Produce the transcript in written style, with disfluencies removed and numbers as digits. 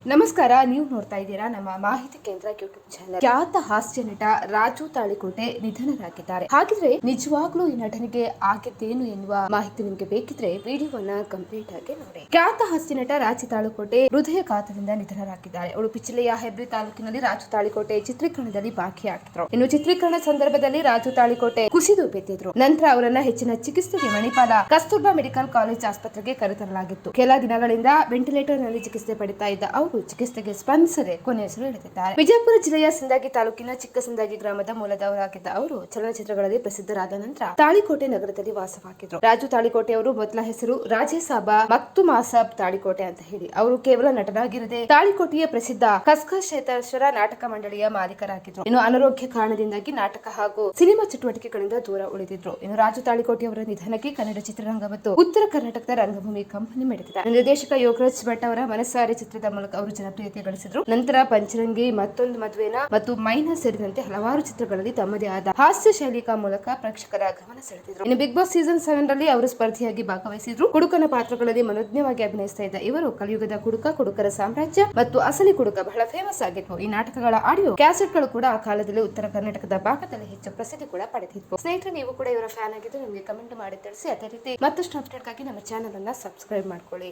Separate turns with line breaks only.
ನಮಸ್ಕಾರ, ನೀವು ನೋಡ್ತಾ ಇದ್ದೀರಾ ನಮ್ಮ ಮಾಹಿತಿ ಕೇಂದ್ರ ಯೂಟ್ಯೂಬ್ ಚಾನೆಲ್. ಖ್ಯಾತ ಹಾಸ್ಯ ನಟ ರಾಜು ತಾಳಿಕೋಟೆ ನಿಧನರಾಗಿದ್ದಾರೆ. ಹಾಗಿದ್ರೆ ನಿಜವಾಗ್ಲೂ ಈ ನಟನಿಗೆ ಆಗಿದ್ದೇನು ಎನ್ನುವ ಮಾಹಿತಿ ನಿಮಗೆ ಬೇಕಿದ್ರೆ ವಿಡಿಯೋವನ್ನ ಕಂಪ್ಲೀಟ್ ಆಗಿ ನೋಡಿ. ಖ್ಯಾತ ಹಾಸ್ಯ ನಟ ರಾಜು ತಾಳಿಕೋಟೆ ಹೃದಯಾಘಾತದಿಂದ ನಿಧನರಾಗಿದ್ದಾರೆ. ಉಡುಪಿ ಜಿಲ್ಲೆಯ ಹೆಬ್ರಿ ತಾಲೂಕಿನಲ್ಲಿ ರಾಜು ತಾಳಿಕೋಟೆ ಚಿತ್ರೀಕರಣದಲ್ಲಿ ಭಾಗಿಯಾಗಿದ್ರು. ಇನ್ನು ಚಿತ್ರೀಕರಣ ಸಂದರ್ಭದಲ್ಲಿ ರಾಜು ತಾಳಿಕೋಟೆ ಕುಸಿದು ಬಿದ್ದಿದ್ರು. ನಂತರ ಅವರನ್ನ ಹೆಚ್ಚಿನ ಚಿಕಿತ್ಸೆಗೆ ಮಣಿಪಾಲ ಕಸ್ತೂರ್ಬಾ ಮೆಡಿಕಲ್ ಕಾಲೇಜ್ ಆಸ್ಪತ್ರೆಗೆ ಕರೆತರಲಾಗಿತ್ತು. ಕೆಲ ದಿನಗಳಿಂದ ವೆಂಟಿಲೇಟರ್ ನಲ್ಲಿ ಚಿಕಿತ್ಸೆ ಪಡಿತಾ ಇದ್ದ ಅವರು ಚಿಕಿತ್ಸೆಗೆ ಸ್ಪಂದಿಸದೆ ಕೊನೆಯುಸಿರೆಳೆದಿದ್ದಾರೆ. ವಿಜಯಪುರ ಜಿಲ್ಲೆಯ ಸಿಂದಗಿ ತಾಲೂಕಿನ ಚಿಕ್ಕಸಿಂದಗಿ ಗ್ರಾಮದ ಮೂಲದವರಾಗಿದ್ದ ಅವರು ಚಲನಚಿತ್ರಗಳಲ್ಲಿ ಪ್ರಸಿದ್ಧರಾದ ನಂತರ ತಾಳಿಕೋಟೆ ನಗರದಲ್ಲಿ ವಾಸವಾಗಿದ್ರು. ರಾಜು ತಾಳಿಕೋಟೆ ಅವರು ಮೊದಲ ಹೆಸರು ರಾಜೇಸಾಬ ಮಕ್ತುಮಾಸಬ್ ತಾಳಿಕೋಟೆ ಅಂತ ಹೇಳಿ. ಅವರು ಕೇವಲ ನಟನಾಗಿರದೆ ತಾಳಿಕೋಟೆಯ ಪ್ರಸಿದ್ಧ ಕಸ್ಕಶೇತೇಶ್ವರ ನಾಟಕ ಮಂಡಳಿಯ ಮಾಲೀಕರಾಗಿದ್ರು. ಇನ್ನು ಅನಾರೋಗ್ಯ ಕಾರಣದಿಂದಾಗಿ ನಾಟಕ ಹಾಗೂ ಸಿನಿಮಾ ಚಟುವಟಿಕೆಗಳಿಂದ ದೂರ ಉಳಿದಿದ್ರು. ಇನ್ನು ರಾಜು ತಾಳಿಕೋಟೆ ಅವರ ನಿಧನಕ್ಕೆ ಕನ್ನಡ ಚಿತ್ರರಂಗ ಮತ್ತು ಉತ್ತರ ಕರ್ನಾಟಕದ ರಂಗಭೂಮಿ ಕಂಪನಿ ಮಿಡಿದಿದೆ. ನಿರ್ದೇಶಕ ಯೋಗರಾಜ್ ಭಟ್ ಅವರ ಮನಸಾರೆ ಚಿತ್ರದ ಮೂಲಕ ಅವರು ಜನಪ್ರಿಯತೆ ಗಳಿಸಿದ್ರು. ನಂತರ ಪಂಚರಂಗಿ, ಮತ್ತೊಂದು ಮದುವೆನ ಮತ್ತು ಮೈನಾ ಸೇರಿದಂತೆ ಹಲವಾರು ಚಿತ್ರಗಳಲ್ಲಿ ತಮ್ಮದೇ ಆದ ಹಾಸ್ಯ ಶೈಲಿಕ ಮೂಲಕ ಪ್ರೇಕ್ಷಕರ ಗಮನ ಸೆಳೆದಿದ್ರು. ಇನ್ನು ಬಿಗ್ ಬಾಸ್ ಸೀಸನ್ 7 ರಲ್ಲಿ ಅವರು ಸ್ಪರ್ಧಿಯಾಗಿ ಭಾಗವಹಿಸಿದ್ರು. ಕುಡುಕನ ಪಾತ್ರಗಳಲ್ಲಿ ಮನೋಜ್ಞವಾಗಿ ಅಭಿನಯಿಸ್ತಾ ಇದ್ದ ಇವರು ಕಲಿಯುಗದ ಕುಡುಕ, ಕುಡುಕರ ಸಾಮ್ರಾಜ್ಯ ಮತ್ತು ಅಸಲಿ ಕುಡುಕ ಬಹಳ ಫೇಮಸ್ ಆಗಿದ್ವು. ಈ ನಾಟಕಗಳ ಆಡಿಯೋ ಕ್ಯಾಸೆಟ್ಗಳು ಕೂಡ ಆ ಕಾಲದಲ್ಲಿ ಉತ್ತರ ಕರ್ನಾಟಕದ ಭಾಗದಲ್ಲಿ ಹೆಚ್ಚು ಪ್ರಸಿದ್ಧಿ ಕೂಡ ಪಡೆದಿದ್ವು. ಸ್ನೇಹಿತರೆ, ನೀವು ಕೂಡ ಇವರ ಫ್ಯಾನ್ ಆಗಿದ್ದು ನಿಮಗೆ ಕಮೆಂಟ್ ಮಾಡಿ ತಿಳಿಸಿ. ಅದೇ ರೀತಿ ಮತ್ತಷ್ಟು ಅಪ್ಡೇಟ್ಗಾಗಿ ನಮ್ಮ ಚಾನೆಲ್ ಅನ್ನ ಸಬ್ಸ್ಕ್ರೈಬ್ ಮಾಡ್ಕೊಳ್ಳಿ.